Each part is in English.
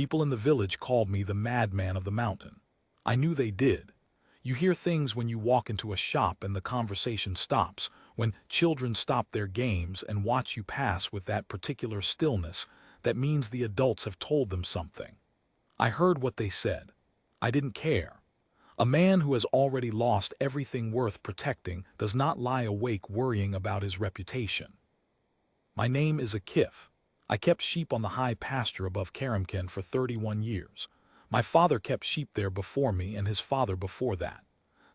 People in the village called me the madman of the mountain. I knew they did. You hear things when you walk into a shop and the conversation stops, when children stop their games and watch you pass with that particular stillness. That means the adults have told them something. I heard what they said. I didn't care. A man who has already lost everything worth protecting does not lie awake worrying about his reputation. My name is Akif. I kept sheep on the high pasture above Karamkin for 31 years. My father kept sheep there before me and his father before that.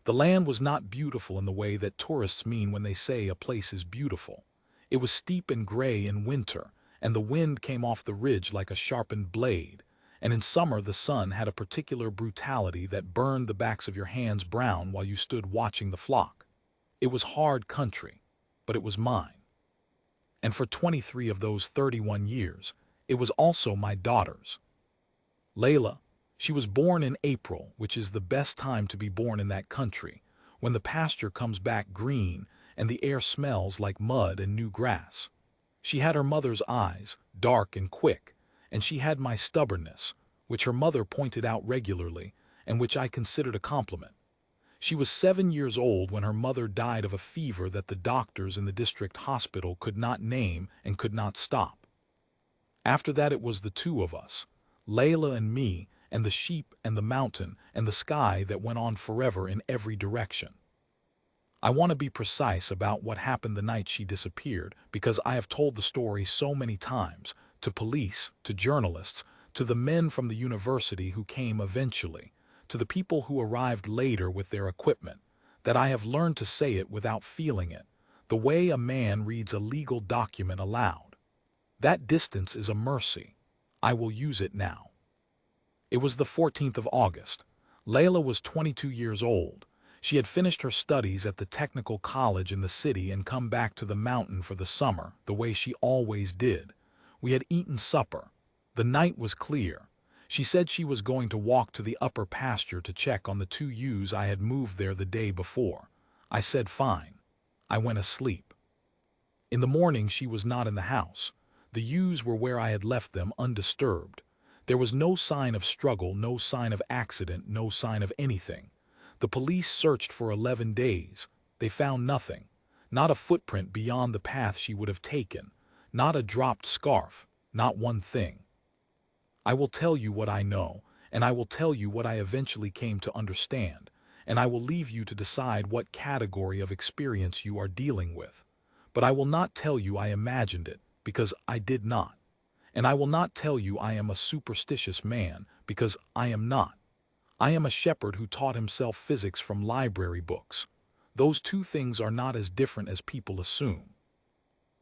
The land was not beautiful in the way that tourists mean when they say a place is beautiful. It was steep and gray in winter, and the wind came off the ridge like a sharpened blade, and in summer the sun had a particular brutality that burned the backs of your hands brown while you stood watching the flock. It was hard country, but it was mine. And for 23 of those 31 years, it was also my daughter's. Layla, she was born in April, which is the best time to be born in that country, when the pasture comes back green and the air smells like mud and new grass. She had her mother's eyes, dark and quick, and she had my stubbornness, which her mother pointed out regularly and which I considered a compliment. She was 7 years old when her mother died of a fever that the doctors in the district hospital could not name and could not stop. After that it was the two of us, Layla and me, and the sheep and the mountain and the sky that went on forever in every direction. I want to be precise about what happened the night she disappeared because I have told the story so many times, to police, to journalists, to the men from the university who came eventually, to the people who arrived later with their equipment, that I have learned to say it without feeling it, the way a man reads a legal document aloud. That distance is a mercy. I will use it now. It was the 14th of August. Layla was 22 years old. She had finished her studies at the technical college in the city and come back to the mountain for the summer, the way she always did. We had eaten supper. The night was clear. She said she was going to walk to the upper pasture to check on the 2 ewes I had moved there the day before. I said fine. I went asleep. In the morning she was not in the house. The ewes were where I had left them undisturbed. There was no sign of struggle, no sign of accident, no sign of anything. The police searched for 11 days. They found nothing. Not a footprint beyond the path she would have taken. Not a dropped scarf. Not one thing. I will tell you what I know, and I will tell you what I eventually came to understand, and I will leave you to decide what category of experience you are dealing with. But I will not tell you I imagined it, because I did not. And I will not tell you I am a superstitious man, because I am not. I am a shepherd who taught himself physics from library books. Those two things are not as different as people assume.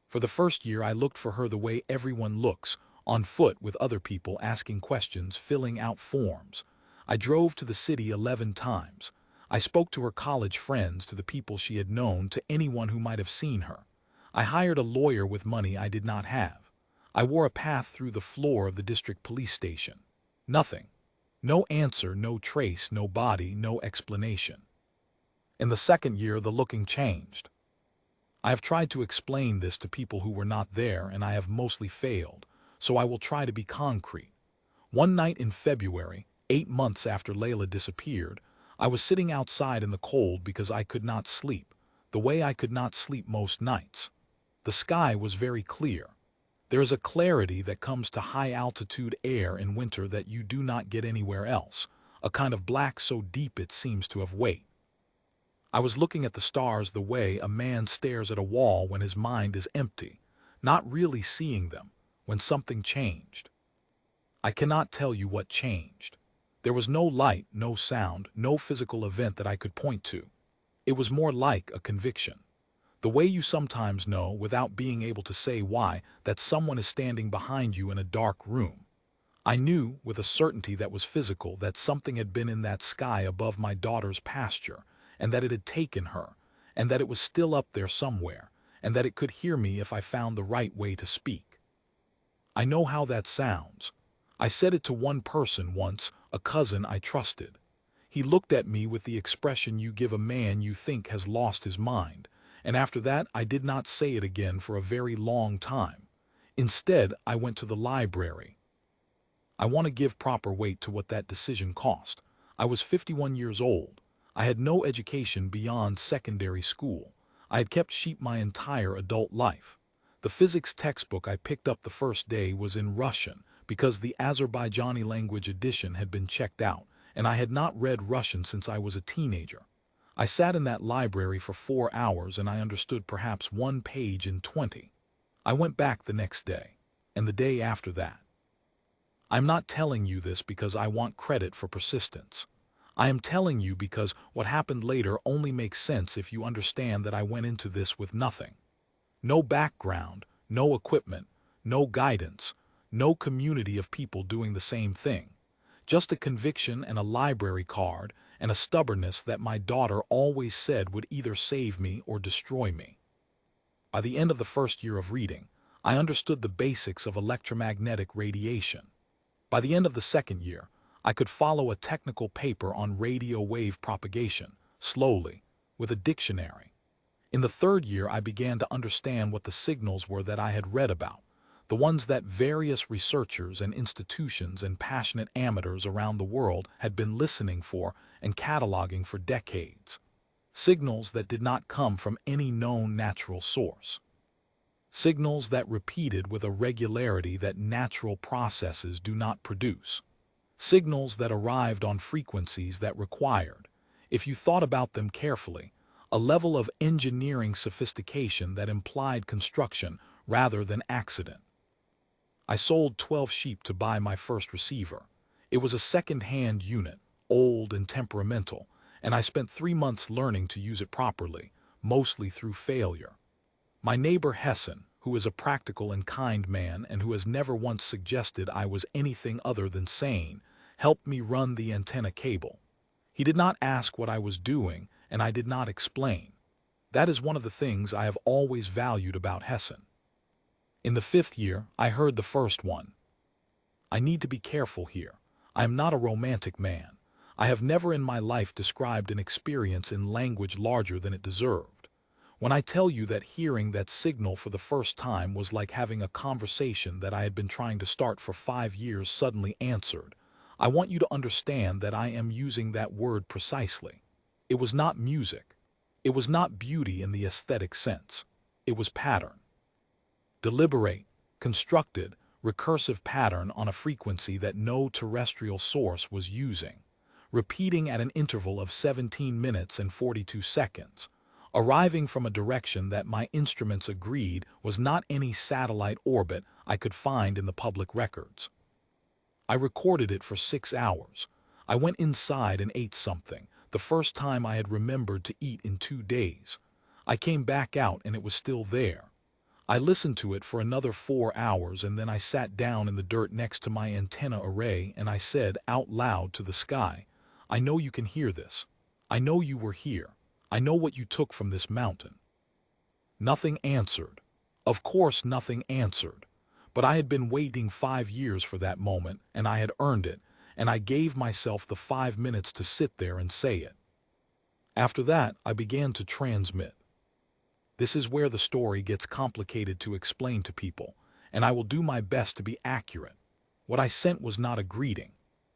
For the first year I looked for her the way everyone looks, on foot with other people asking questions, filling out forms. I drove to the city 11 times. I spoke to her college friends, to the people she had known, to anyone who might have seen her. I hired a lawyer with money I did not have. I wore a path through the floor of the district police station. Nothing. No answer, no trace, no body, no explanation. In the second year the looking changed. I have tried to explain this to people who were not there, and I have mostly failed. So I will try to be concrete. One night in February, 8 months after Layla disappeared, I was sitting outside in the cold because I could not sleep, the way I could not sleep most nights. The sky was very clear. There is a clarity that comes to high-altitude air in winter that you do not get anywhere else, a kind of black so deep it seems to have weight. I was looking at the stars the way a man stares at a wall when his mind is empty, not really seeing them, when something changed. I cannot tell you what changed. There was no light, no sound, no physical event that I could point to. It was more like a conviction. The way you sometimes know, without being able to say why, that someone is standing behind you in a dark room. I knew, with a certainty that was physical, that something had been in that sky above my daughter's pasture, and that it had taken her, and that it was still up there somewhere, and that it could hear me if I found the right way to speak. I know how that sounds. I said it to one person once, a cousin I trusted. He looked at me with the expression you give a man you think has lost his mind, and after that I did not say it again for a very long time. Instead, I went to the library. I want to give proper weight to what that decision cost. I was 51 years old. I had no education beyond secondary school. I had kept sheep my entire adult life. The physics textbook I picked up the first day was in Russian because the Azerbaijani language edition had been checked out, and I had not read Russian since I was a teenager. I sat in that library for 4 hours and I understood perhaps one page in 20. I went back the next day, and the day after that. I'm not telling you this because I want credit for persistence. I am telling you because what happened later only makes sense if you understand that I went into this with nothing. No background, no equipment, no guidance, no community of people doing the same thing. Just a conviction and a library card and a stubbornness that my daughter always said would either save me or destroy me. By the end of the first year of reading, I understood the basics of electromagnetic radiation. By the end of the second year, I could follow a technical paper on radio wave propagation, slowly, with a dictionary. In the third year, I began to understand what the signals were that I had read about, the ones that various researchers and institutions and passionate amateurs around the world had been listening for and cataloging for decades. Signals that did not come from any known natural source. Signals that repeated with a regularity that natural processes do not produce. Signals that arrived on frequencies that required, if you thought about them carefully, a level of engineering sophistication that implied construction rather than accident. I sold 12 sheep to buy my first receiver. It was a second-hand unit, old and temperamental, and I spent 3 months learning to use it properly, mostly through failure. My neighbor Hessen, who is a practical and kind man and who has never once suggested I was anything other than sane, helped me run the antenna cable. He did not ask what I was doing, and I did not explain. That is one of the things I have always valued about Hessen. In the 5th year, I heard the first one. I need to be careful here. I am not a romantic man. I have never in my life described an experience in language larger than it deserved. When I tell you that hearing that signal for the first time was like having a conversation that I had been trying to start for 5 years suddenly answered, I want you to understand that I am using that word precisely. It was not music. It was not beauty in the aesthetic sense. It was pattern. Deliberate, constructed, recursive pattern on a frequency that no terrestrial source was using, repeating at an interval of 17 minutes and 42 seconds, arriving from a direction that my instruments agreed was not any satellite orbit I could find in the public records. I recorded it for 6 hours. I went inside and ate something, the first time I had remembered to eat in 2 days. I came back out and it was still there. I listened to it for another 4 hours and then I sat down in the dirt next to my antenna array and I said out loud to the sky, I know you can hear this. I know you were here. I know what you took from this mountain. Nothing answered. Of course nothing answered. But I had been waiting 5 years for that moment, and I had earned it, and I gave myself the 5 minutes to sit there and say it. After that, I began to transmit. This is where the story gets complicated to explain to people, and I will do my best to be accurate. What I sent was not a greeting.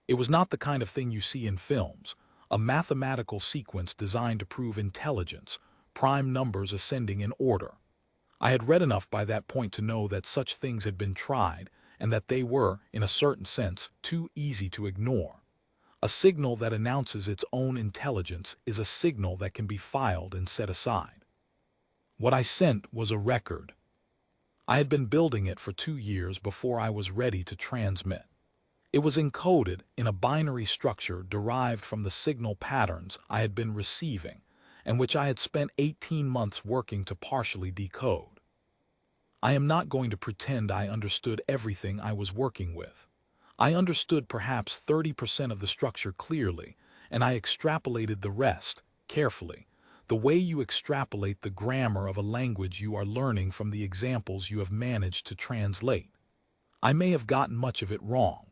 It was not the kind of thing you see in films, a mathematical sequence designed to prove intelligence, prime numbers ascending in order. I had read enough by that point to know that such things had been tried, and that they were, in a certain sense, too easy to ignore. A signal that announces its own intelligence is a signal that can be filed and set aside. What I sent was a record. I had been building it for 2 years before I was ready to transmit. It was encoded in a binary structure derived from the signal patterns I had been receiving and which I had spent 18 months working to partially decode. I am not going to pretend I understood everything I was working with. I understood perhaps 30% of the structure clearly, and I extrapolated the rest, carefully, the way you extrapolate the grammar of a language you are learning from the examples you have managed to translate. I may have gotten much of it wrong,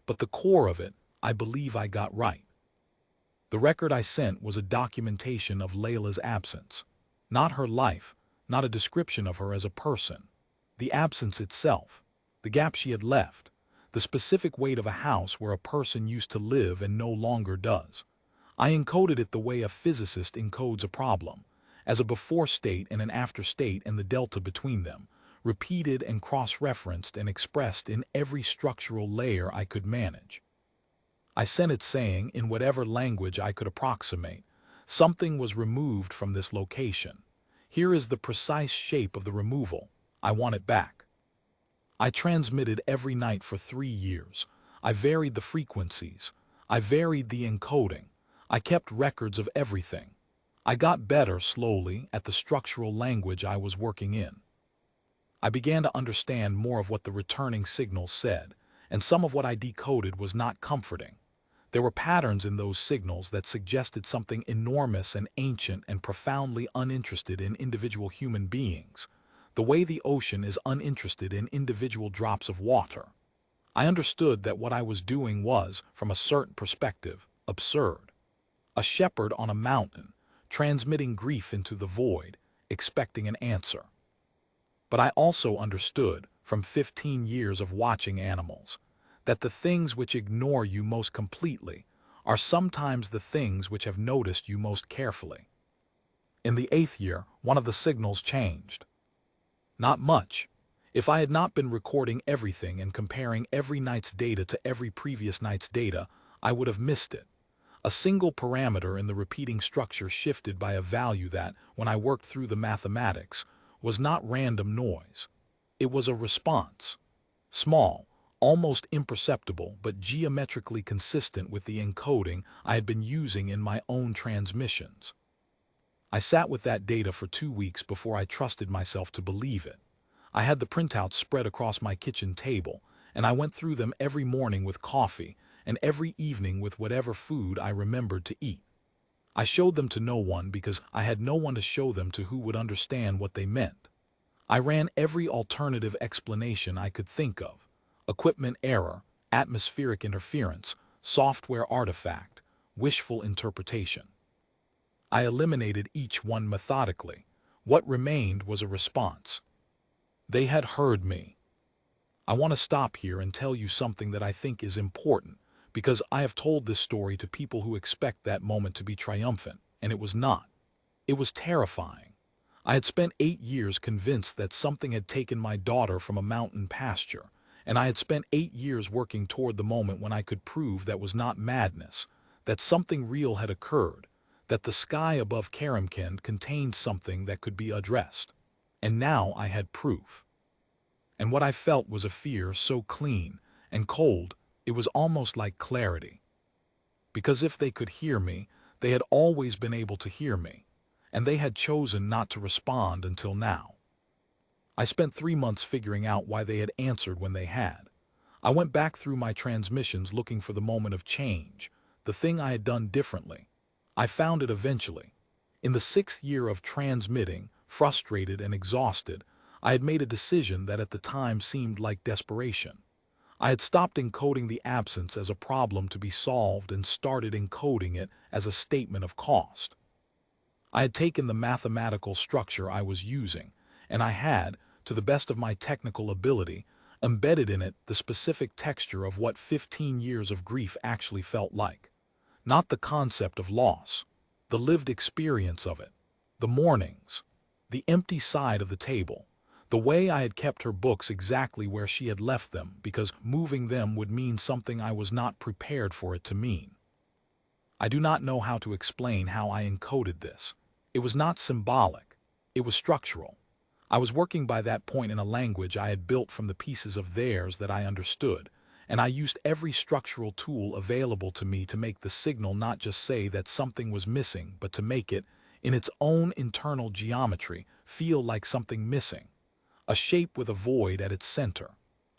but the core of it, I believe I got right. The record I sent was a documentation of Layla's absence. Not her life, not a description of her as a person. The absence itself, the gap she had left, the specific weight of a house where a person used to live and no longer does. I encoded it the way a physicist encodes a problem, as a before state and an after state and the delta between them, repeated and cross-referenced and expressed in every structural layer I could manage. I sent it saying, in whatever language I could approximate, something was removed from this location. Here is the precise shape of the removal. I want it back. I transmitted every night for 3 years. I varied the frequencies. I varied the encoding. I kept records of everything. I got better slowly at the structural language I was working in. I began to understand more of what the returning signals said, and some of what I decoded was not comforting. There were patterns in those signals that suggested something enormous and ancient and profoundly uninterested in individual human beings, the way the ocean is uninterested in individual drops of water. I understood that what I was doing was, from a certain perspective, absurd. A shepherd on a mountain, transmitting grief into the void, expecting an answer. But I also understood, from 15 years of watching animals, that the things which ignore you most completely are sometimes the things which have noticed you most carefully. In the 8th year, one of the signals changed. Not much. If I had not been recording everything and comparing every night's data to every previous night's data, I would have missed it. A single parameter in the repeating structure shifted by a value that, when I worked through the mathematics, was not random noise. It was a response. Small, almost imperceptible, but geometrically consistent with the encoding I had been using in my own transmissions. I sat with that data for 2 weeks before I trusted myself to believe it. I had the printouts spread across my kitchen table, and I went through them every morning with coffee and every evening with whatever food I remembered to eat. I showed them to no one because I had no one to show them to who would understand what they meant. I ran every alternative explanation I could think of: equipment error, atmospheric interference, software artifact, wishful interpretation. I eliminated each one methodically. What remained was a response. They had heard me. I want to stop here and tell you something that I think is important, because I have told this story to people who expect that moment to be triumphant, and it was not. It was terrifying. I had spent 8 years convinced that something had taken my daughter from a mountain pasture, and I had spent 8 years working toward the moment when I could prove that was not madness, that something real had occurred, that the sky above Karamkand contained something that could be addressed. And now I had proof. And what I felt was a fear so clean and cold, it was almost like clarity. Because if they could hear me, they had always been able to hear me, and they had chosen not to respond until now. I spent 3 months figuring out why they had answered when they had. I went back through my transmissions looking for the moment of change, the thing I had done differently. I found it eventually. In the 6th year of transmitting, frustrated and exhausted, I had made a decision that at the time seemed like desperation. I had stopped encoding the absence as a problem to be solved and started encoding it as a statement of cost. I had taken the mathematical structure I was using, and I had, to the best of my technical ability, embedded in it the specific texture of what 15 years of grief actually felt like. Not the concept of loss, the lived experience of it, the mornings, the empty side of the table, the way I had kept her books exactly where she had left them because moving them would mean something I was not prepared for it to mean. I do not know how to explain how I encoded this. It was not symbolic. It was structural. I was working by that point in a language I had built from the pieces of theirs that I understood, and I used every structural tool available to me to make the signal not just say that something was missing, but to make it, in its own internal geometry, feel like something missing. A shape with a void at its center.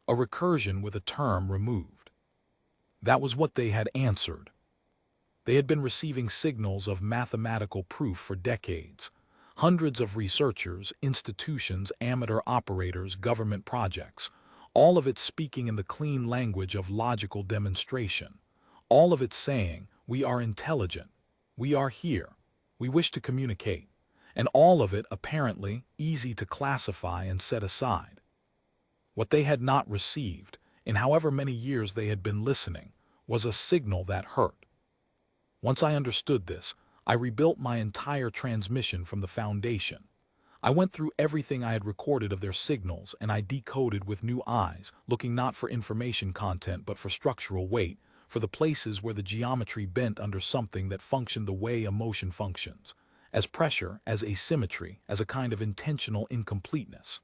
A recursion with a term removed. That was what they had answered. They had been receiving signals of mathematical proof for decades. Hundreds of researchers, institutions, amateur operators, government projects, all of it speaking in the clean language of logical demonstration. All of it saying, we are intelligent, we are here, we wish to communicate, and all of it apparently easy to classify and set aside. What they had not received, in however many years they had been listening, was a signal that hurt. Once I understood this, I rebuilt my entire transmission from the foundation. I went through everything I had recorded of their signals and I decoded with new eyes, looking not for information content but for structural weight, for the places where the geometry bent under something that functioned the way a motion functions, as pressure, as asymmetry, as a kind of intentional incompleteness.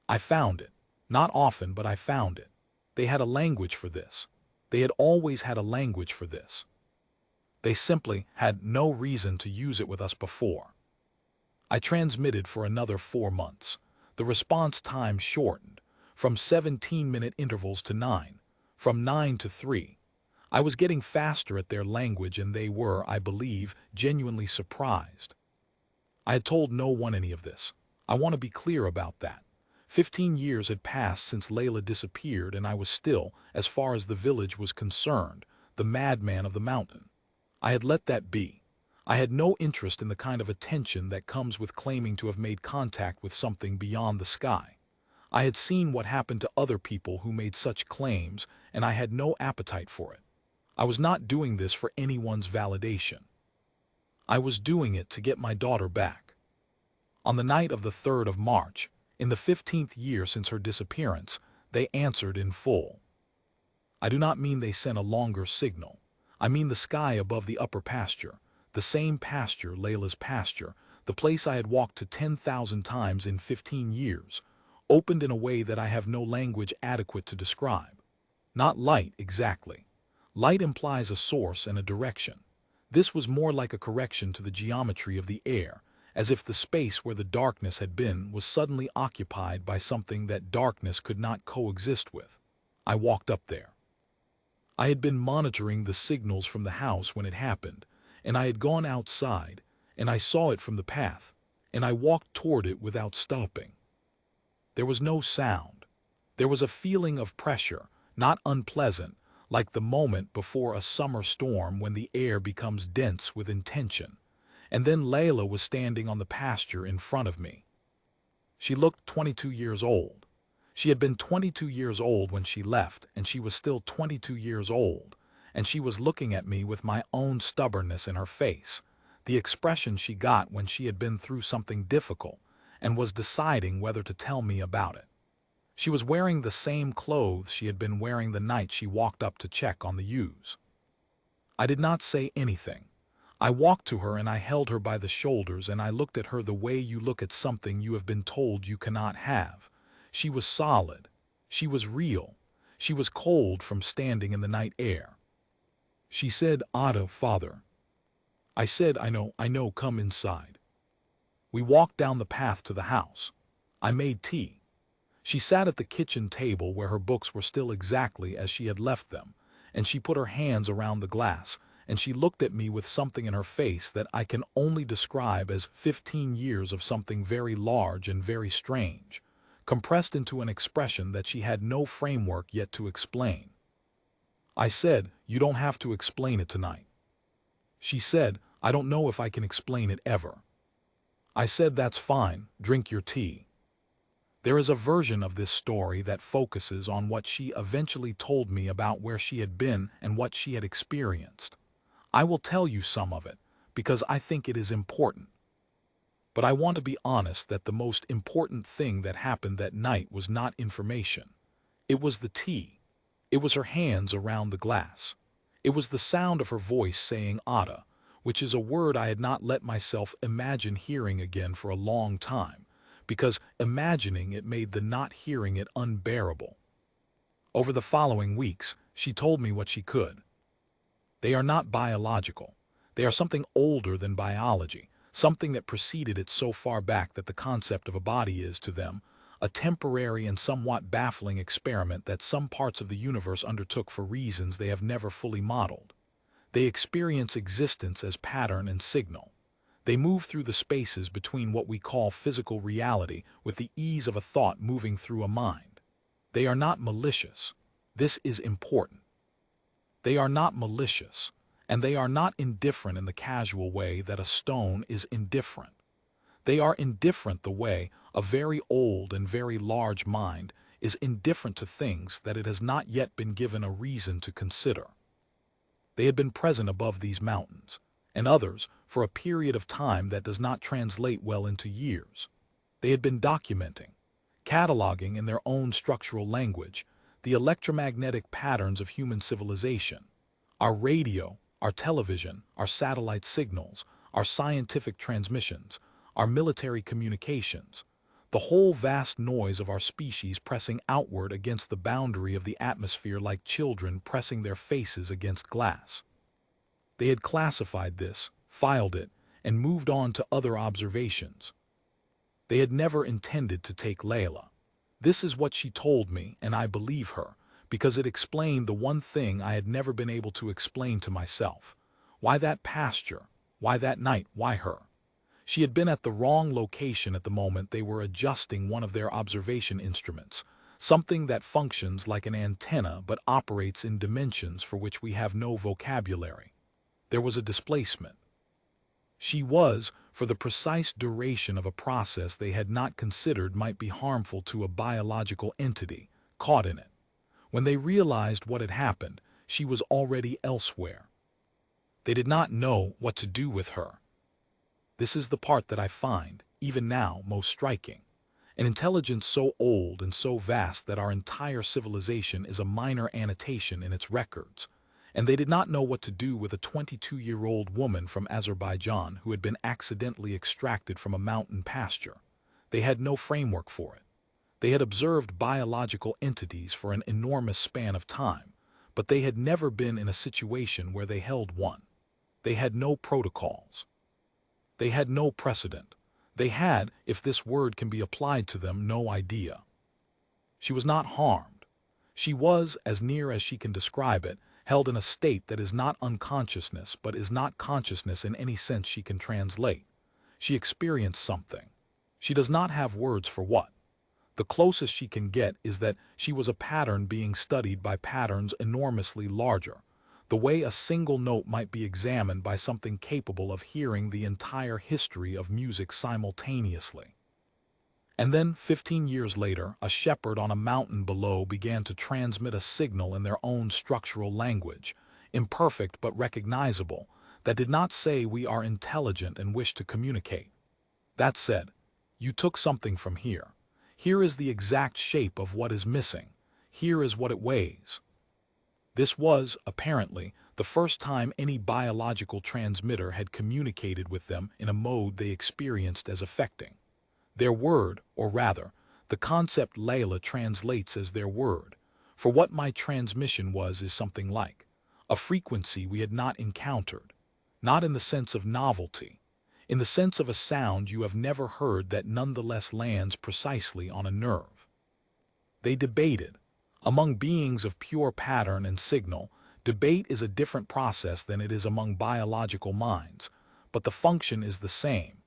I found it. Not often, but I found it. They had a language for this. They had always had a language for this. They simply had no reason to use it with us before. I transmitted for another 4 months. The response time shortened, from 17-minute intervals to 9, from 9 to 3. I was getting faster at their language and they were, I believe, genuinely surprised. I had told no one any of this. I want to be clear about that. 15 years had passed since Layla disappeared and I was still, as far as the village was concerned, the madman of the mountain. I had let that be. I had no interest in the kind of attention that comes with claiming to have made contact with something beyond the sky. I had seen what happened to other people who made such claims, and I had no appetite for it. I was not doing this for anyone's validation. I was doing it to get my daughter back. On the night of the 3rd of March, in the 15th year since her disappearance, they answered in full. I do not mean they sent a longer signal. I mean the sky above the upper pasture, the same pasture, Layla's pasture, the place I had walked to 10,000 times in 15 years, opened in a way that I have no language adequate to describe. Not light, exactly. Light implies a source and a direction. This was more like a correction to the geometry of the air, as if the space where the darkness had been was suddenly occupied by something that darkness could not coexist with. I walked up there. I had been monitoring the signals from the house when it happened, and I had gone outside, and I saw it from the path, and I walked toward it without stopping. There was no sound. There was a feeling of pressure, not unpleasant, like the moment before a summer storm when the air becomes dense with intention. And then Layla was standing on the pasture in front of me. She looked 22 years old. She had been 22 years old when she left, and she was still 22 years old, and she was looking at me with my own stubbornness in her face, the expression she got when she had been through something difficult and was deciding whether to tell me about it. She was wearing the same clothes she had been wearing the night she walked up to check on the ewes. I did not say anything. I walked to her and I held her by the shoulders and I looked at her the way you look at something you have been told you cannot have. She was solid. She was real. She was cold from standing in the night air. She said, "Ada, father." I said, I know, come inside." We walked down the path to the house. I made tea. She sat at the kitchen table where her books were still exactly as she had left them, and she put her hands around the glass, and she looked at me with something in her face that I can only describe as 15 years of something very large and very strange, compressed into an expression that she had no framework yet to explain. I said, "You don't have to explain it tonight." She said, "I don't know if I can explain it ever." I said, "That's fine, drink your tea." There is a version of this story that focuses on what she eventually told me about where she had been and what she had experienced. I will tell you some of it, because I think it is important. But I want to be honest that the most important thing that happened that night was not information. It was the tea. It was her hands around the glass. It was the sound of her voice saying "Ada," which is a word I had not let myself imagine hearing again for a long time, because imagining it made the not hearing it unbearable. Over the following weeks, she told me what she could. They are not biological. They are something older than biology, something that preceded it so far back that the concept of a body is, to them, a temporary and somewhat baffling experiment that some parts of the universe undertook for reasons they have never fully modeled. They experience existence as pattern and signal. They move through the spaces between what we call physical reality with the ease of a thought moving through a mind. They are not malicious. This is important. They are not malicious, and they are not indifferent in the casual way that a stone is indifferent. They are indifferent the way a very old and very large mind is indifferent to things that it has not yet been given a reason to consider. They had been present above these mountains, and others, for a period of time that does not translate well into years. They had been documenting, cataloging in their own structural language, the electromagnetic patterns of human civilization, our radio, our television, our satellite signals, our scientific transmissions, our military communications, the whole vast noise of our species pressing outward against the boundary of the atmosphere like children pressing their faces against glass. They had classified this, filed it, and moved on to other observations. They had never intended to take Layla. This is what she told me, and I believe her, because it explained the one thing I had never been able to explain to myself. Why that pasture? Why that night? Why her? She had been at the wrong location at the moment they were adjusting one of their observation instruments, something that functions like an antenna but operates in dimensions for which we have no vocabulary. There was a displacement. She was, for the precise duration of a process they had not considered might be harmful to a biological entity, caught in it. When they realized what had happened, she was already elsewhere. They did not know what to do with her. This is the part that I find, even now, most striking. An intelligence so old and so vast that our entire civilization is a minor annotation in its records, and they did not know what to do with a 22-year-old woman from Azerbaijan who had been accidentally extracted from a mountain pasture. They had no framework for it. They had observed biological entities for an enormous span of time, but they had never been in a situation where they held one. They had no protocols. They had no precedent. They had, if this word can be applied to them, no idea. She was not harmed. She was, as near as she can describe it, held in a state that is not unconsciousness but is not consciousness in any sense she can translate. She experienced something. She does not have words for what. The closest she can get is that she was a pattern being studied by patterns enormously larger, the way a single note might be examined by something capable of hearing the entire history of music simultaneously. And then, 15 years later, a shepherd on a mountain below began to transmit a signal in their own structural language, imperfect but recognizable, that did not say we are intelligent and wish to communicate. That said, you took something from here. Here is the exact shape of what is missing. Here is what it weighs. This was, apparently, the first time any biological transmitter had communicated with them in a mode they experienced as affecting. Their word, or rather, the concept Layla translates as their word, for what my transmission was is something like a frequency we had not encountered, not in the sense of novelty, in the sense of a sound you have never heard that nonetheless lands precisely on a nerve. They debated. Among beings of pure pattern and signal, debate is a different process than it is among biological minds, but the function is the same.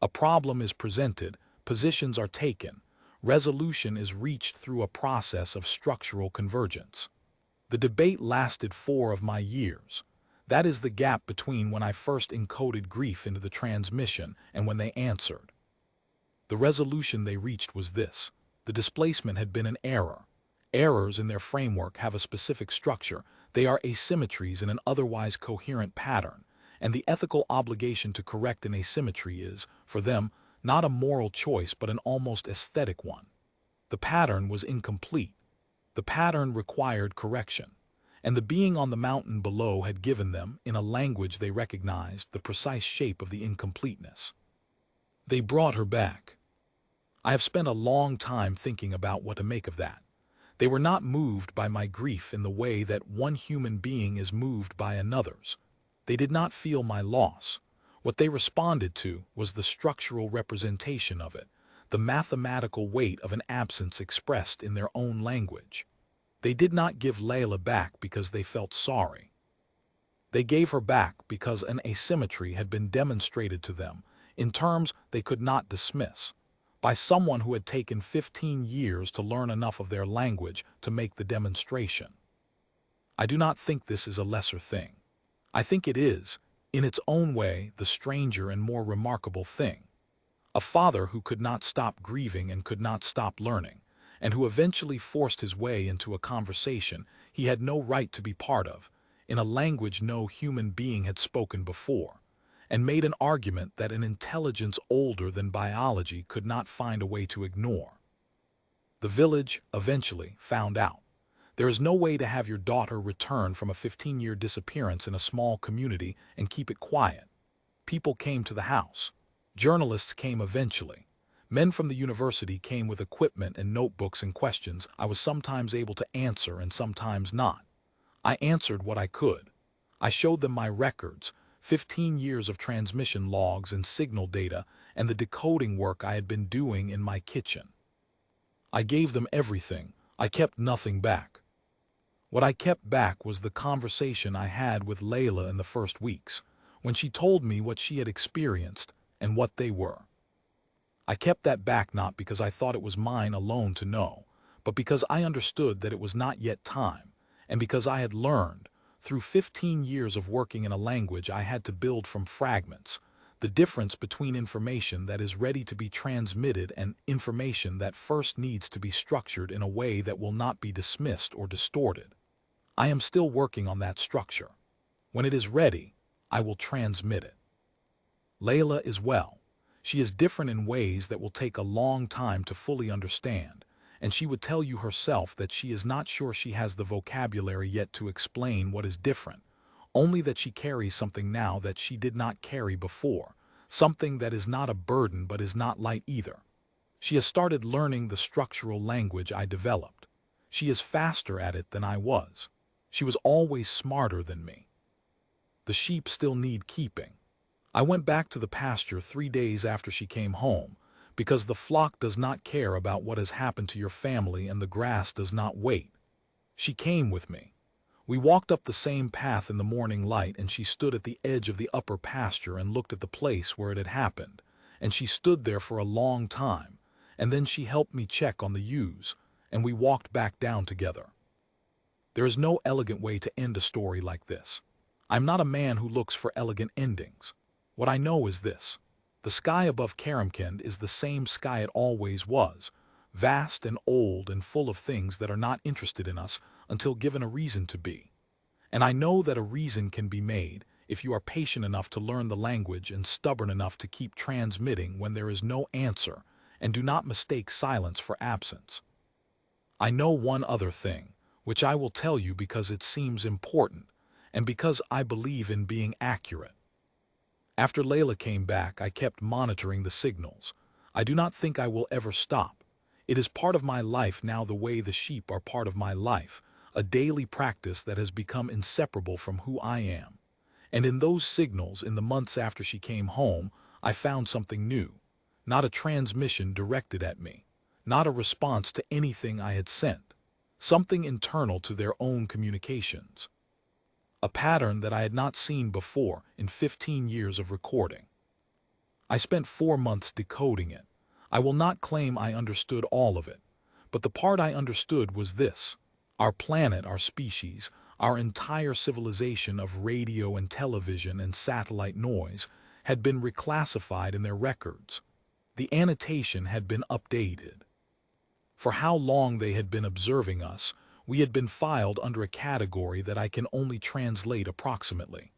A problem is presented, positions are taken, resolution is reached through a process of structural convergence. The debate lasted 4 of my years. That is the gap between when I first encoded grief into the transmission and when they answered. The resolution they reached was this: the displacement had been an error. Errors in their framework have a specific structure. They are asymmetries in an otherwise coherent pattern, and the ethical obligation to correct an asymmetry is, for them, not a moral choice but an almost aesthetic one. The pattern was incomplete. The pattern required correction, and the being on the mountain below had given them, in a language they recognized, the precise shape of the incompleteness. They brought her back. I have spent a long time thinking about what to make of that. They were not moved by my grief in the way that one human being is moved by another's. They did not feel my loss. What they responded to was the structural representation of it, the mathematical weight of an absence expressed in their own language. They did not give Layla back because they felt sorry. They gave her back because an asymmetry had been demonstrated to them, in terms they could not dismiss, by someone who had taken 15 years to learn enough of their language to make the demonstration. I do not think this is a lesser thing. I think it is, in its own way, the stranger and more remarkable thing. A father who could not stop grieving and could not stop learning, and who eventually forced his way into a conversation he had no right to be part of, in a language no human being had spoken before, and made an argument that an intelligence older than biology could not find a way to ignore. The village eventually found out. There is no way to have your daughter return from a 15-year disappearance in a small community and keep it quiet. People came to the house. Journalists came eventually. Men from the university came with equipment and notebooks and questions I was sometimes able to answer and sometimes not. I answered what I could. I showed them my records, 15 years of transmission logs and signal data, and the decoding work I had been doing in my kitchen. I gave them everything. I kept nothing back. What I kept back was the conversation I had with Layla in the first weeks, when she told me what she had experienced and what they were. I kept that back not because I thought it was mine alone to know, but because I understood that it was not yet time, and because I had learned, through 15 years of working in a language I had to build from fragments, the difference between information that is ready to be transmitted and information that first needs to be structured in a way that will not be dismissed or distorted. I am still working on that structure. When it is ready, I will transmit it. Layla is well. She is different in ways that will take a long time to fully understand, and she would tell you herself that she is not sure she has the vocabulary yet to explain what is different, only that she carries something now that she did not carry before, something that is not a burden but is not light either. She has started learning the structural language I developed. She is faster at it than I was. She was always smarter than me. The sheep still need keeping. I went back to the pasture 3 days after she came home, because the flock does not care about what has happened to your family and the grass does not wait. She came with me. We walked up the same path in the morning light, and she stood at the edge of the upper pasture and looked at the place where it had happened, and she stood there for a long time, and then she helped me check on the ewes, and we walked back down together. There is no elegant way to end a story like this. I'm not a man who looks for elegant endings. What I know is this: the sky above Karamkand is the same sky it always was, vast and old and full of things that are not interested in us until given a reason to be. And I know that a reason can be made if you are patient enough to learn the language and stubborn enough to keep transmitting when there is no answer, and do not mistake silence for absence. I know one other thing, which I will tell you because it seems important, and because I believe in being accurate. After Layla came back, I kept monitoring the signals. I do not think I will ever stop. It is part of my life now, the way the sheep are part of my life, a daily practice that has become inseparable from who I am. And in those signals, in the months after she came home, I found something new. Not a transmission directed at me, not a response to anything I had sent, something internal to their own communications. A pattern that I had not seen before in 15 years of recording. I spent 4 months decoding it. I will not claim I understood all of it, but the part I understood was this: our planet, our species, our entire civilization of radio and television and satellite noise had been reclassified in their records. The annotation had been updated. For how long they had been observing us, we had been filed under a category that I can only translate approximately.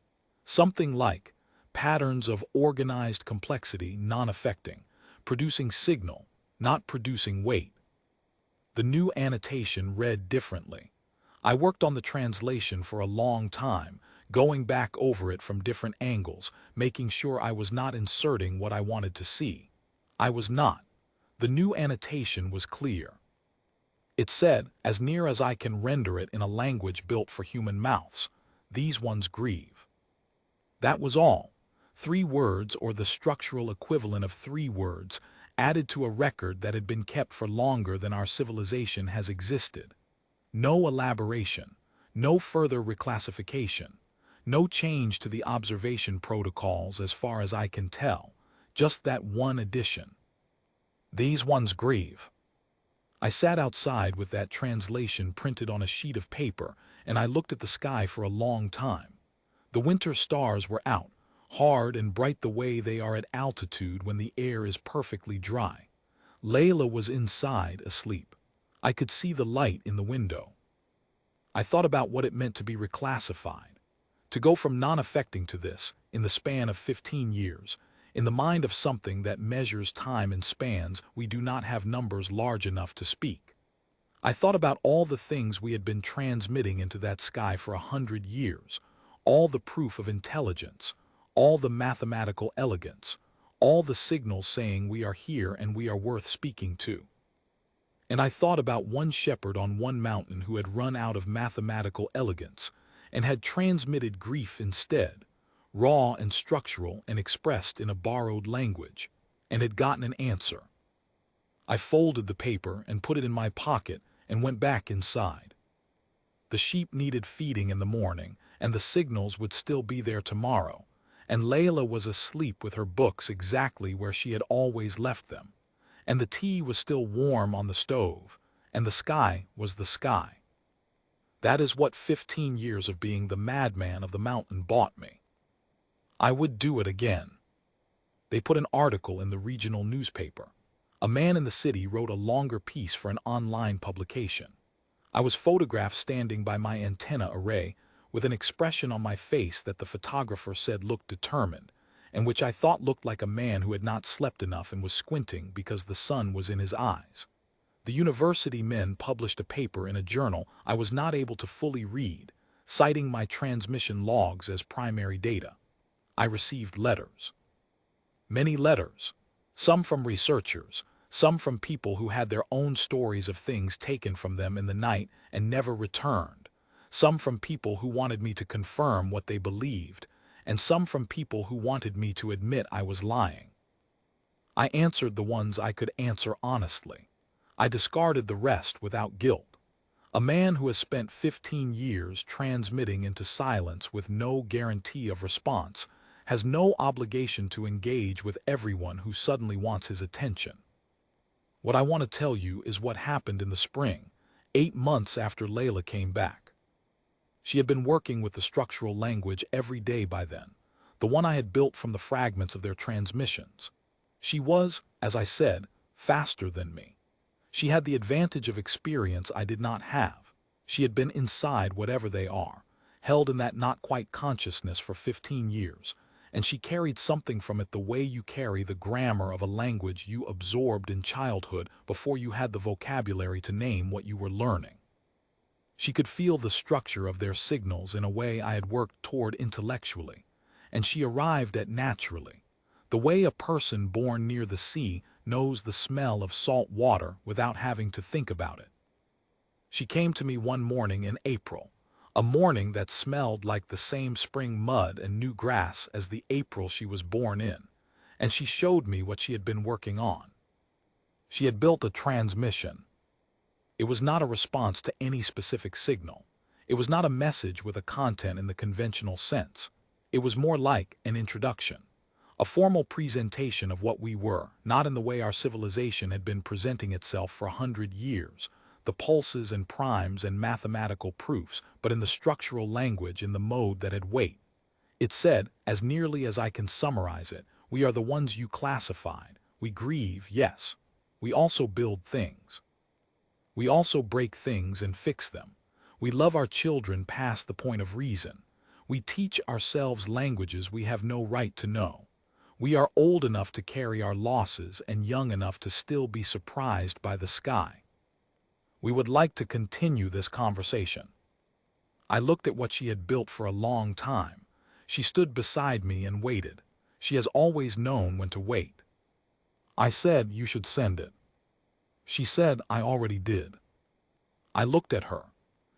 Something like patterns of organized complexity non-affecting, producing signal, not producing weight. The new annotation read differently. I worked on the translation for a long time, going back over it from different angles, making sure I was not inserting what I wanted to see. I was not. The new annotation was clear. It said, as near as I can render it in a language built for human mouths, these ones grieve. That was all. 3 words, or the structural equivalent of 3 words, added to a record that had been kept for longer than our civilization has existed. No elaboration, no further reclassification, no change to the observation protocols as far as I can tell, just that one addition. These ones grieve. I sat outside with that translation printed on a sheet of paper, and I looked at the sky for a long time. The winter stars were out, hard and bright the way they are at altitude when the air is perfectly dry. Layla was inside, asleep. I could see the light in the window. I thought about what it meant to be reclassified, to go from non-affecting to this, in the span of 15 years, in the mind of something that measures time in spans we do not have numbers large enough to speak. I thought about all the things we had been transmitting into that sky for 100 years, all the proof of intelligence, all the mathematical elegance, all the signals saying we are here and we are worth speaking to. And I thought about one shepherd on one mountain who had run out of mathematical elegance and had transmitted grief instead, raw and structural and expressed in a borrowed language, and had gotten an answer. I folded the paper and put it in my pocket and went back inside. The sheep needed feeding in the morning, and the signals would still be there tomorrow, and Layla was asleep with her books exactly where she had always left them, and the tea was still warm on the stove, and the sky was the sky. That is what 15 years of being the madman of the mountain bought me. I would do it again. They put an article in the regional newspaper. A man in the city wrote a longer piece for an online publication. I was photographed standing by my antenna array with an expression on my face that the photographer said looked determined, and which I thought looked like a man who had not slept enough and was squinting because the sun was in his eyes. The university men published a paper in a journal I was not able to fully read, citing my transmission logs as primary data. I received letters. Many letters. Some from researchers, some from people who had their own stories of things taken from them in the night and never returned, some from people who wanted me to confirm what they believed, and some from people who wanted me to admit I was lying. I answered the ones I could answer honestly. I discarded the rest without guilt. A man who has spent 15 years transmitting into silence with no guarantee of response has no obligation to engage with everyone who suddenly wants his attention. What I want to tell you is what happened in the spring, 8 months after Layla came back. She had been working with the structural language every day by then, the one I had built from the fragments of their transmissions. She was, as I said, faster than me. She had the advantage of experience I did not have. She had been inside whatever they are, held in that not-quite consciousness for 15 years, and she carried something from it the way you carry the grammar of a language you absorbed in childhood before you had the vocabulary to name what you were learning. She could feel the structure of their signals in a way I had worked toward intellectually, and she arrived at naturally, the way a person born near the sea knows the smell of salt water without having to think about it. She came to me one morning in April, a morning that smelled like the same spring mud and new grass as the April she was born in, and she showed me what she had been working on. She had built a transmission. It was not a response to any specific signal. It was not a message with a content in the conventional sense. It was more like an introduction, a formal presentation of what we were, not in the way our civilization had been presenting itself for 100 years, the pulses and primes and mathematical proofs, but in the structural language in the mode that had weight. It said, as nearly as I can summarize it, we are the ones you classified. We grieve, yes. We also build things. We also break things and fix them. We love our children past the point of reason. We teach ourselves languages we have no right to know. We are old enough to carry our losses and young enough to still be surprised by the sky. We would like to continue this conversation. I looked at what she had built for a long time. She stood beside me and waited. She has always known when to wait. I said you should send it. She said I already did. I looked at her.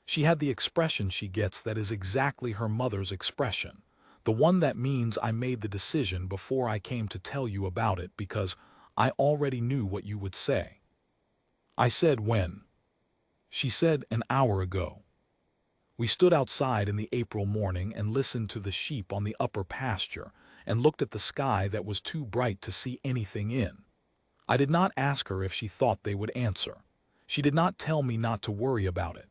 She had the expression she gets that is exactly her mother's expression, the one that means I made the decision before I came to tell you about it because I already knew what you would say. I said when? She said an hour ago. We stood outside in the April morning and listened to the sheep on the upper pasture and looked at the sky that was too bright to see anything in. I did not ask her if she thought they would answer. She did not tell me not to worry about it.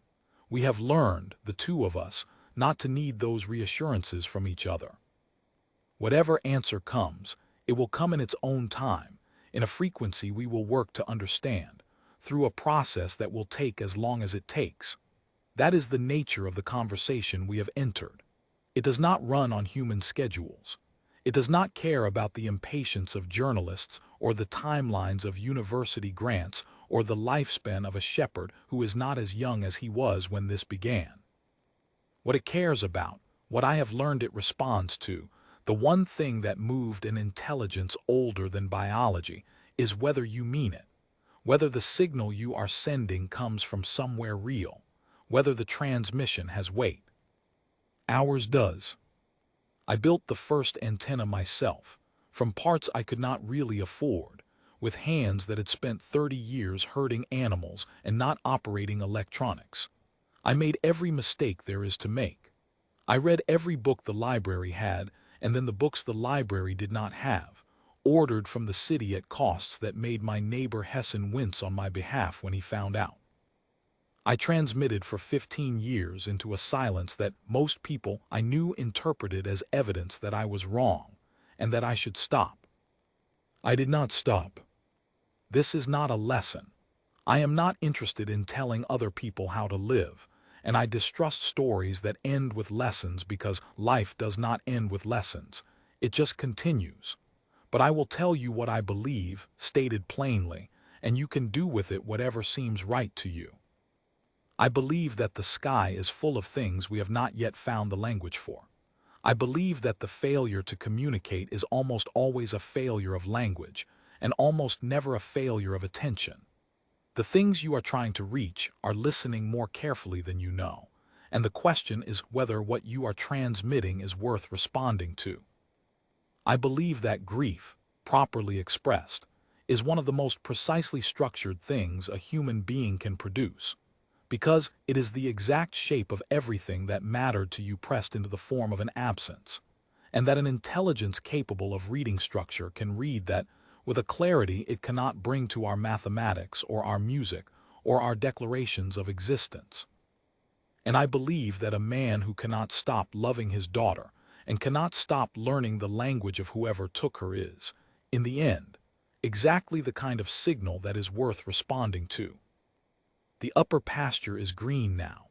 We have learned, the two of us, not to need those reassurances from each other. Whatever answer comes, it will come in its own time, in a frequency we will work to understand, through a process that will take as long as it takes. That is the nature of the conversation we have entered. It does not run on human schedules. It does not care about the impatience of journalists or the timelines of university grants or the lifespan of a shepherd who is not as young as he was when this began. What it cares about, what I have learned it responds to, the one thing that moved an intelligence older than biology, is whether you mean it, whether the signal you are sending comes from somewhere real, whether the transmission has weight. Ours does. I built the first antenna myself, from parts I could not really afford, with hands that had spent 30 years herding animals and not operating electronics. I made every mistake there is to make. I read every book the library had, and then the books the library did not have, ordered from the city at costs that made my neighbor Hessen wince on my behalf when he found out. I transmitted for 15 years into a silence that most people I knew interpreted as evidence that I was wrong, and that I should stop. I did not stop. This is not a lesson. I am not interested in telling other people how to live, and I distrust stories that end with lessons because life does not end with lessons. It just continues. But I will tell you what I believe, stated plainly, and you can do with it whatever seems right to you. I believe that the sky is full of things we have not yet found the language for. I believe that the failure to communicate is almost always a failure of language, and almost never a failure of attention. The things you are trying to reach are listening more carefully than you know, and the question is whether what you are transmitting is worth responding to. I believe that grief, properly expressed, is one of the most precisely structured things a human being can produce, because it is the exact shape of everything that mattered to you pressed into the form of an absence, and that an intelligence capable of reading structure can read that with a clarity it cannot bring to our mathematics or our music or our declarations of existence. And I believe that a man who cannot stop loving his daughter and cannot stop learning the language of whoever took her is, in the end, exactly the kind of signal that is worth responding to. The upper pasture is green now.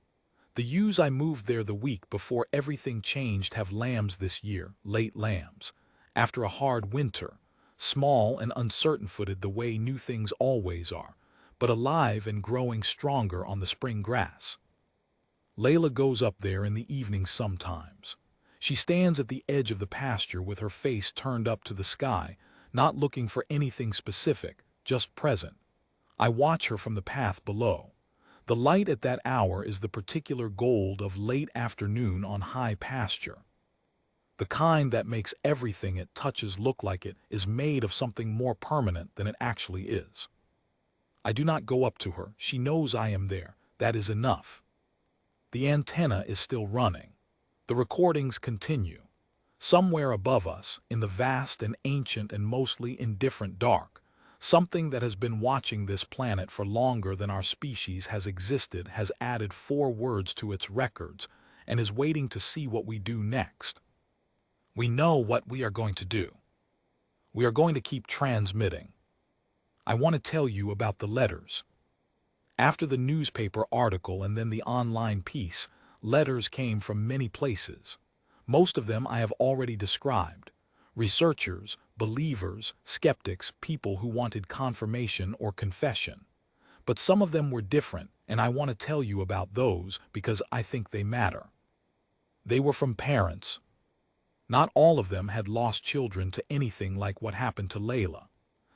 The ewes I moved there the week before everything changed have lambs this year, late lambs, after a hard winter, small and uncertain-footed the way new things always are, but alive and growing stronger on the spring grass. Layla goes up there in the evening sometimes. She stands at the edge of the pasture with her face turned up to the sky, not looking for anything specific, just present. I watch her from the path below. The light at that hour is the particular gold of late afternoon on high pasture. The kind that makes everything it touches look like it is made of something more permanent than it actually is. I do not go up to her. She knows I am there. That is enough. The antenna is still running. The recordings continue. Somewhere above us, in the vast and ancient and mostly indifferent dark, something that has been watching this planet for longer than our species has existed has added 4 words to its records and is waiting to see what we do next. We know what we are going to do. We are going to keep transmitting. I want to tell you about the letters. After the newspaper article and then the online piece, letters came from many places. Most of them I have already described. Researchers, believers, skeptics, people who wanted confirmation or confession. But some of them were different, and I want to tell you about those because I think they matter. They were from parents. Not all of them had lost children to anything like what happened to Layla.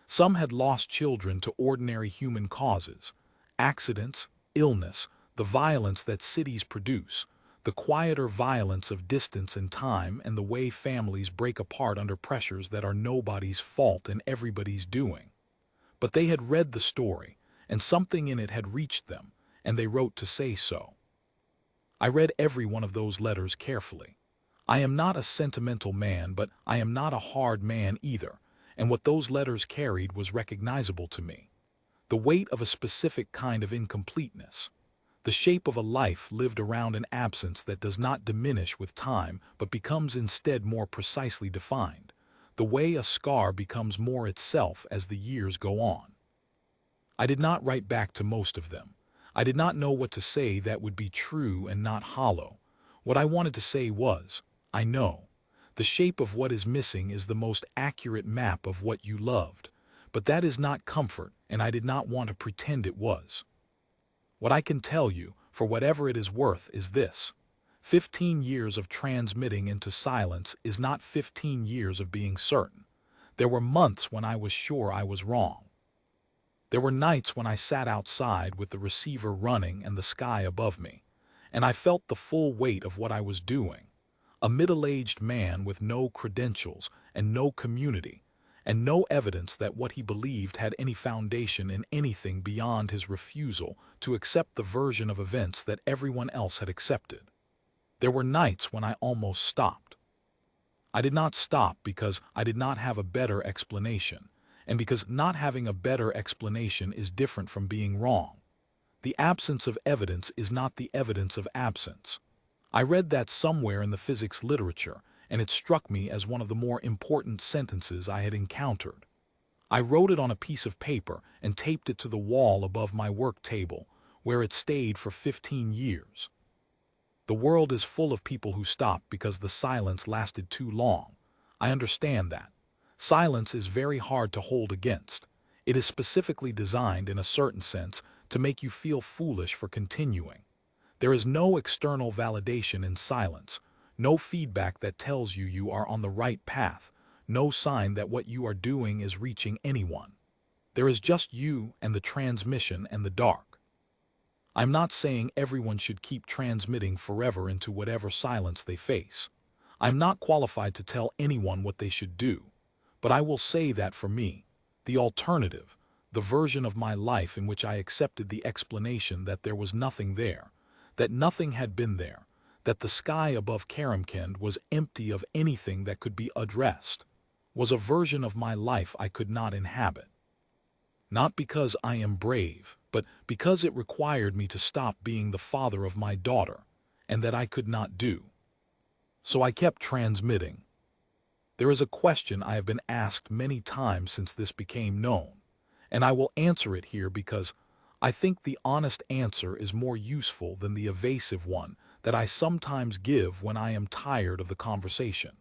Some had lost children to ordinary human causes. Accidents, illness, the violence that cities produce, the quieter violence of distance and time, and the way families break apart under pressures that are nobody's fault and everybody's doing. But they had read the story, and something in it had reached them, and they wrote to say so. I read every one of those letters carefully. I am not a sentimental man, but I am not a hard man either, and what those letters carried was recognizable to me. The weight of a specific kind of incompleteness. The shape of a life lived around an absence that does not diminish with time but becomes instead more precisely defined. The way a scar becomes more itself as the years go on. I did not write back to most of them. I did not know what to say that would be true and not hollow. What I wanted to say was, I know. The shape of what is missing is the most accurate map of what you loved. But that is not comfort, and I did not want to pretend it was. What I can tell you, for whatever it is worth, is this. 15 years of transmitting into silence is not 15 years of being certain. There were months when I was sure I was wrong. There were nights when I sat outside with the receiver running and the sky above me, and I felt the full weight of what I was doing. A middle-aged man with no credentials and no community, and no evidence that what he believed had any foundation in anything beyond his refusal to accept the version of events that everyone else had accepted. There were nights when I almost stopped. I did not stop because I did not have a better explanation, and because not having a better explanation is different from being wrong. The absence of evidence is not the evidence of absence. I read that somewhere in the physics literature, and it struck me as one of the more important sentences I had encountered. I wrote it on a piece of paper and taped it to the wall above my work table, where it stayed for 15 years. The world is full of people who stop because the silence lasted too long. I understand that. Silence is very hard to hold against. It is specifically designed, in a certain sense, to make you feel foolish for continuing. There is no external validation in silence, no feedback that tells you you are on the right path, no sign that what you are doing is reaching anyone. There is just you and the transmission and the dark. I'm not saying everyone should keep transmitting forever into whatever silence they face. I'm not qualified to tell anyone what they should do. But I will say that for me, the alternative, the version of my life in which I accepted the explanation that there was nothing there, that nothing had been there, that the sky above Karamkand was empty of anything that could be addressed, was a version of my life I could not inhabit. Not because I am brave, but because it required me to stop being the father of my daughter, and that I could not do. So I kept transmitting. There is a question I have been asked many times since this became known, and I will answer it here because I think the honest answer is more useful than the evasive one that I sometimes give when I am tired of the conversation.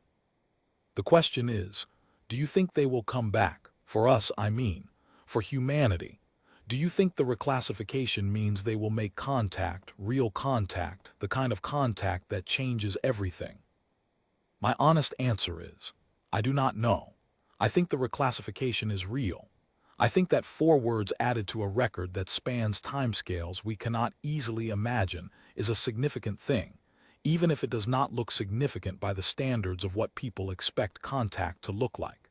The question is, do you think they will come back? For us, I mean, for humanity. Do you think the reclassification means they will make contact, real contact, the kind of contact that changes everything? My honest answer is, I do not know. I think the reclassification is real. I think that 4 words added to a record that spans timescales we cannot easily imagine is a significant thing, even if it does not look significant by the standards of what people expect contact to look like.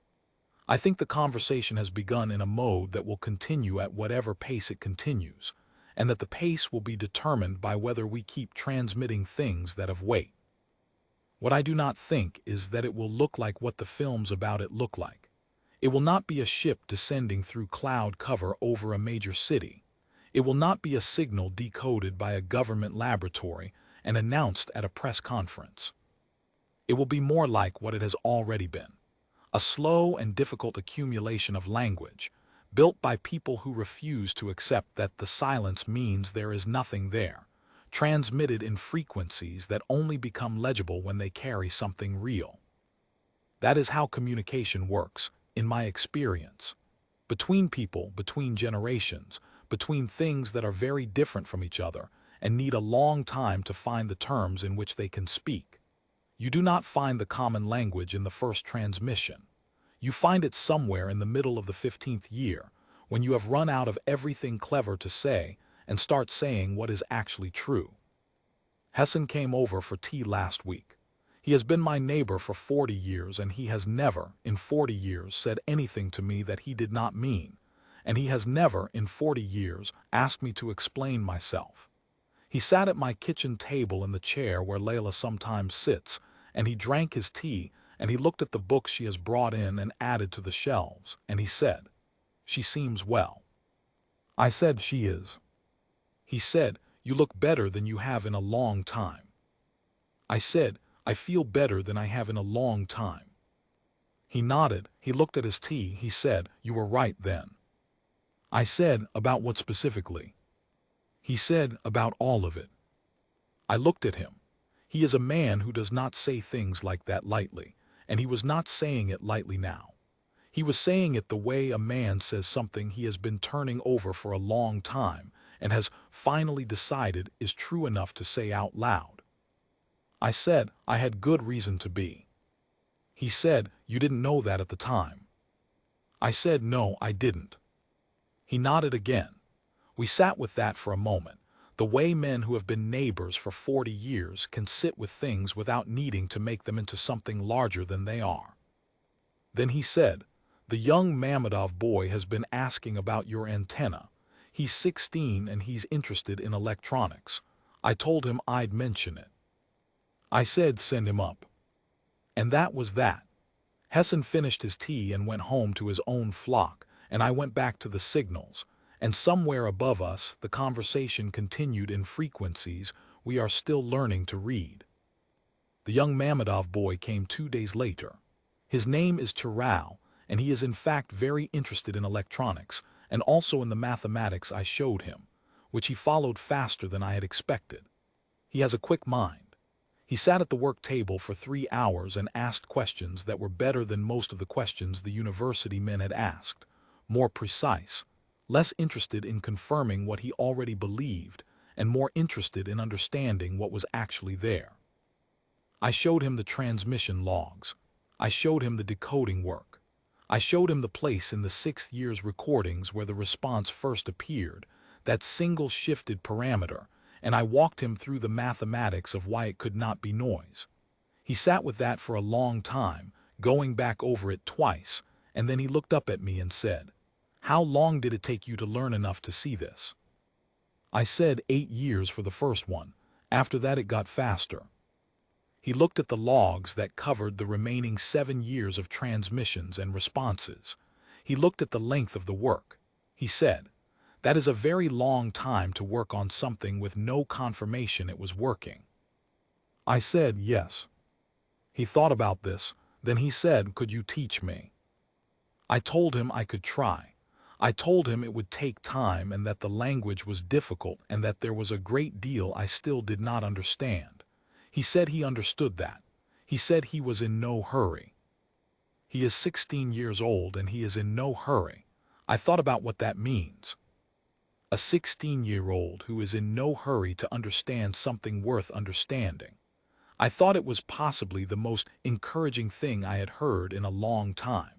I think the conversation has begun in a mode that will continue at whatever pace it continues, and that the pace will be determined by whether we keep transmitting things that have weight. What I do not think is that it will look like what the films about it look like. It will not be a ship descending through cloud cover over a major city. It will not be a signal decoded by a government laboratory and announced at a press conference. It will be more like what it has already been. A slow and difficult accumulation of language, built by people who refuse to accept that the silence means there is nothing there, transmitted in frequencies that only become legible when they carry something real. That is how communication works, in my experience. Between people, between generations, between things that are very different from each other and need a long time to find the terms in which they can speak. You do not find the common language in the first transmission. You find it somewhere in the middle of the 15th year, when you have run out of everything clever to say and start saying what is actually true. Hessen came over for tea last week. He has been my neighbor for 40 years, and he has never, in 40 years, said anything to me that he did not mean, and he has never, in 40 years, asked me to explain myself. He sat at my kitchen table in the chair where Layla sometimes sits, and he drank his tea, and he looked at the books she has brought in and added to the shelves, and he said, "She seems well." I said, "She is." He said, "You look better than you have in a long time." I said, "I feel better than I have in a long time." He nodded, he looked at his tea, he said, "You were right then." I said, about what specifically? He said, about all of it. I looked at him. He is a man who does not say things like that lightly, and he was not saying it lightly now. He was saying it the way a man says something he has been turning over for a long time and has finally decided is true enough to say out loud. I said, I had good reason to be. He said, you didn't know that at the time. I said, no, I didn't. He nodded again. We sat with that for a moment, the way men who have been neighbors for 40 years can sit with things without needing to make them into something larger than they are. Then he said, the young Mammadov boy has been asking about your antenna. He's 16 and he's interested in electronics. I told him I'd mention it. I said, send him up. And that was that. Hessen finished his tea and went home to his own flock, and I went back to the signals, and somewhere above us the conversation continued in frequencies we are still learning to read. The young Mammadov boy came 2 days later. His name is Taral, and he is in fact very interested in electronics, and also in the mathematics I showed him, which he followed faster than I had expected. He has a quick mind. He sat at the work table for 3 hours and asked questions that were better than most of the questions the university men had asked, more precise, less interested in confirming what he already believed, and more interested in understanding what was actually there. I showed him the transmission logs. I showed him the decoding work. I showed him the place in the 6th year's recordings where the response first appeared, that single shifted parameter, and I walked him through the mathematics of why it could not be noise. He sat with that for a long time, going back over it twice, and then he looked up at me and said, how long did it take you to learn enough to see this? I said 8 years for the first one. After that it got faster. He looked at the logs that covered the remaining 7 years of transmissions and responses. He looked at the length of the work. He said, that is a very long time to work on something with no confirmation it was working. I said, yes. He thought about this, then he said, could you teach me? I told him I could try. I told him it would take time and that the language was difficult and that there was a great deal I still did not understand. He said he understood that. He said he was in no hurry. He is 16 years old and he is in no hurry. I thought about what that means. A 16-year-old who is in no hurry to understand something worth understanding. I thought it was possibly the most encouraging thing I had heard in a long time.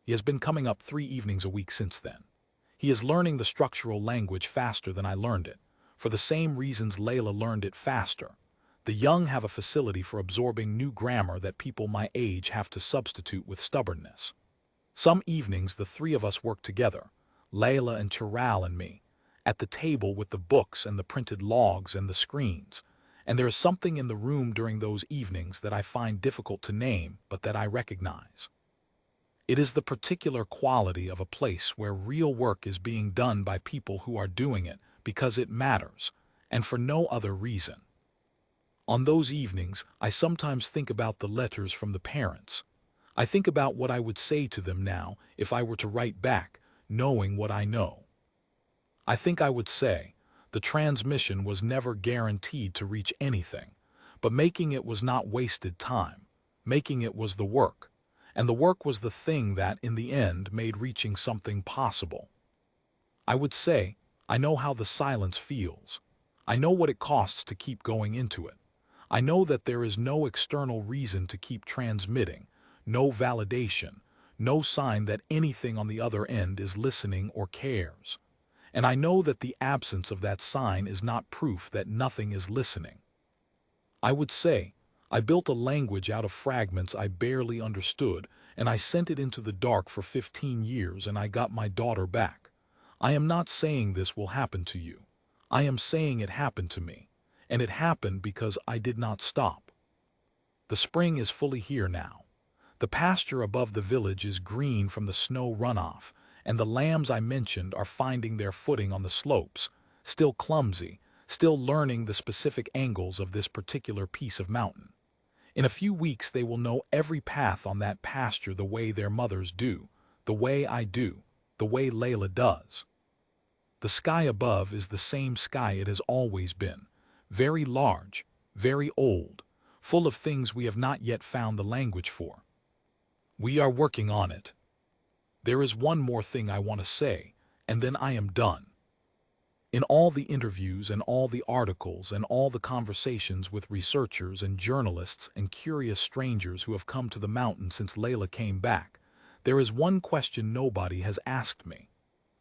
He has been coming up 3 evenings a week since then. He is learning the structural language faster than I learned it, for the same reasons Layla learned it faster. The young have a facility for absorbing new grammar that people my age have to substitute with stubbornness. Some evenings the 3 of us work together, Layla and Taral and me, at the table with the books and the printed logs and the screens, and there is something in the room during those evenings that I find difficult to name but that I recognize. It is the particular quality of a place where real work is being done by people who are doing it because it matters, and for no other reason. On those evenings, I sometimes think about the letters from the parents. I think about what I would say to them now if I were to write back, knowing what I know. I think I would say, the transmission was never guaranteed to reach anything, but making it was not wasted time. Making it was the work, and the work was the thing that, in the end, made reaching something possible. I would say, I know how the silence feels. I know what it costs to keep going into it. I know that there is no external reason to keep transmitting, no validation, no sign that anything on the other end is listening or cares. And I know that the absence of that sign is not proof that nothing is listening. I would say, I built a language out of fragments I barely understood, and I sent it into the dark for 15 years and I got my daughter back. I am not saying this will happen to you. I am saying it happened to me, and it happened because I did not stop. The spring is fully here now. The pasture above the village is green from the snow runoff, and the lambs I mentioned are finding their footing on the slopes, still clumsy, still learning the specific angles of this particular piece of mountain. In a few weeks they will know every path on that pasture the way their mothers do, the way I do. the way Layla does. The sky above is the same sky it has always been, very large, very old, full of things we have not yet found the language for. We are working on it. There is one more thing I want to say, and then I am done. In all the interviews and all the articles and all the conversations with researchers and journalists and curious strangers who have come to the mountain since Layla came back, there is one question nobody has asked me.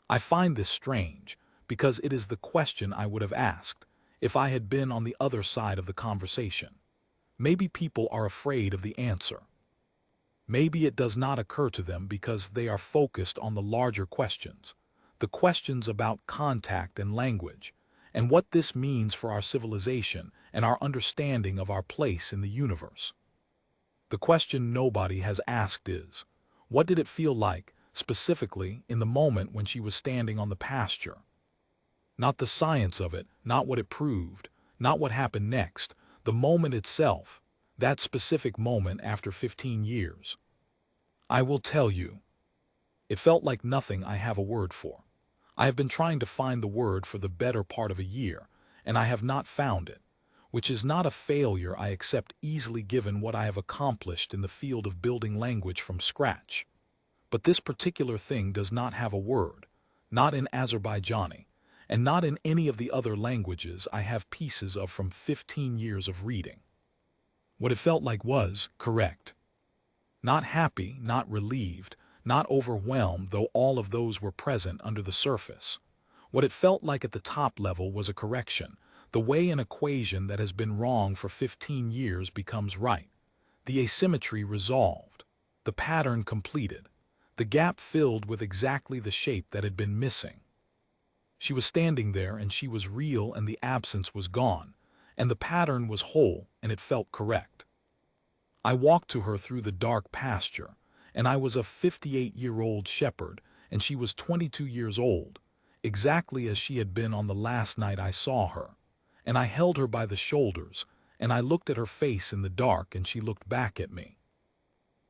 I find this strange, because it is the question I would have asked if I had been on the other side of the conversation. Maybe people are afraid of the answer. Maybe it does not occur to them because they are focused on the larger questions, the questions about contact and language, and what this means for our civilization and our understanding of our place in the universe. The question nobody has asked is, what did it feel like, specifically in the moment when she was standing on the pasture? Not the science of it, not what it proved, not what happened next, the moment itself, that specific moment after 15 years. I will tell you. It felt like nothing I have a word for. I have been trying to find the word for the better part of a year, and I have not found it, which is not a failure I accept easily given what I have accomplished in the field of building language from scratch. But this particular thing does not have a word, not in Azerbaijani, and not in any of the other languages I have pieces of from 15 years of reading. What it felt like was correct. Not happy, not relieved, not overwhelmed, though all of those were present under the surface. What it felt like at the top level was a correction, the way an equation that has been wrong for 15 years becomes right. The asymmetry resolved, the pattern completed, the gap filled with exactly the shape that had been missing. She was standing there and she was real and the absence was gone, and the pattern was whole and it felt correct. I walked to her through the dark pasture, and I was a 58-year-old shepherd, and she was 22 years old, exactly as she had been on the last night I saw her. And I held her by the shoulders, and I looked at her face in the dark, and she looked back at me.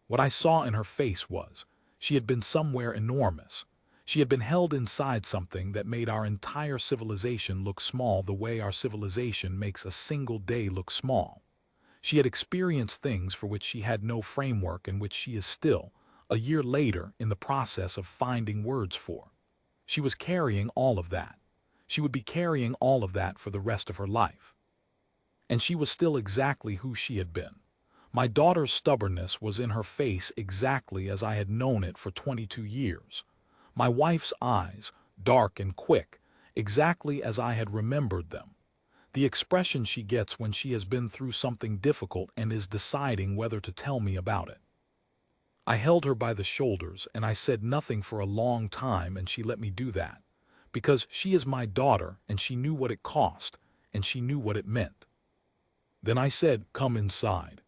What I saw in her face was, she had been somewhere enormous. She had been held inside something that made our entire civilization look small the way our civilization makes a single day look small. She had experienced things for which she had no framework and which she is still, a year later, in the process of finding words for. She was carrying all of that. She would be carrying all of that for the rest of her life. And she was still exactly who she had been. My daughter's stubbornness was in her face exactly as I had known it for 22 years. My wife's eyes, dark and quick, exactly as I had remembered them. The expression she gets when she has been through something difficult and is deciding whether to tell me about it. I held her by the shoulders and I said nothing for a long time, and she let me do that, because she is my daughter and she knew what it cost and she knew what it meant. Then I said, "Come inside."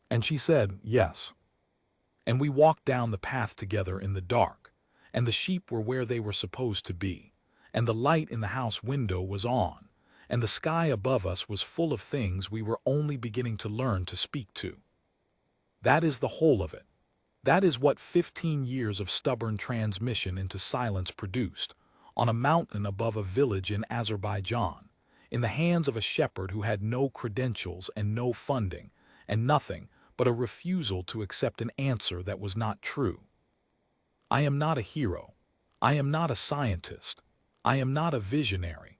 And she said, "Yes." And we walked down the path together in the dark, and the sheep were where they were supposed to be, and the light in the house window was on, and the sky above us was full of things we were only beginning to learn to speak to. That is the whole of it. That is what 15 years of stubborn transmission into silence produced, on a mountain above a village in Azerbaijan, in the hands of a shepherd who had no credentials and no funding, and nothing but a refusal to accept an answer that was not true. I am not a hero. I am not a scientist. I am not a visionary.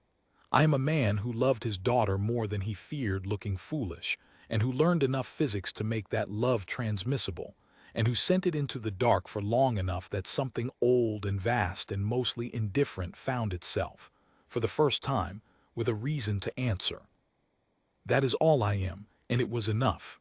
I am a man who loved his daughter more than he feared looking foolish, and who learned enough physics to make that love transmissible, and who sent it into the dark for long enough that something old and vast and mostly indifferent found itself, for the first time, with a reason to answer. That is all I am, and it was enough.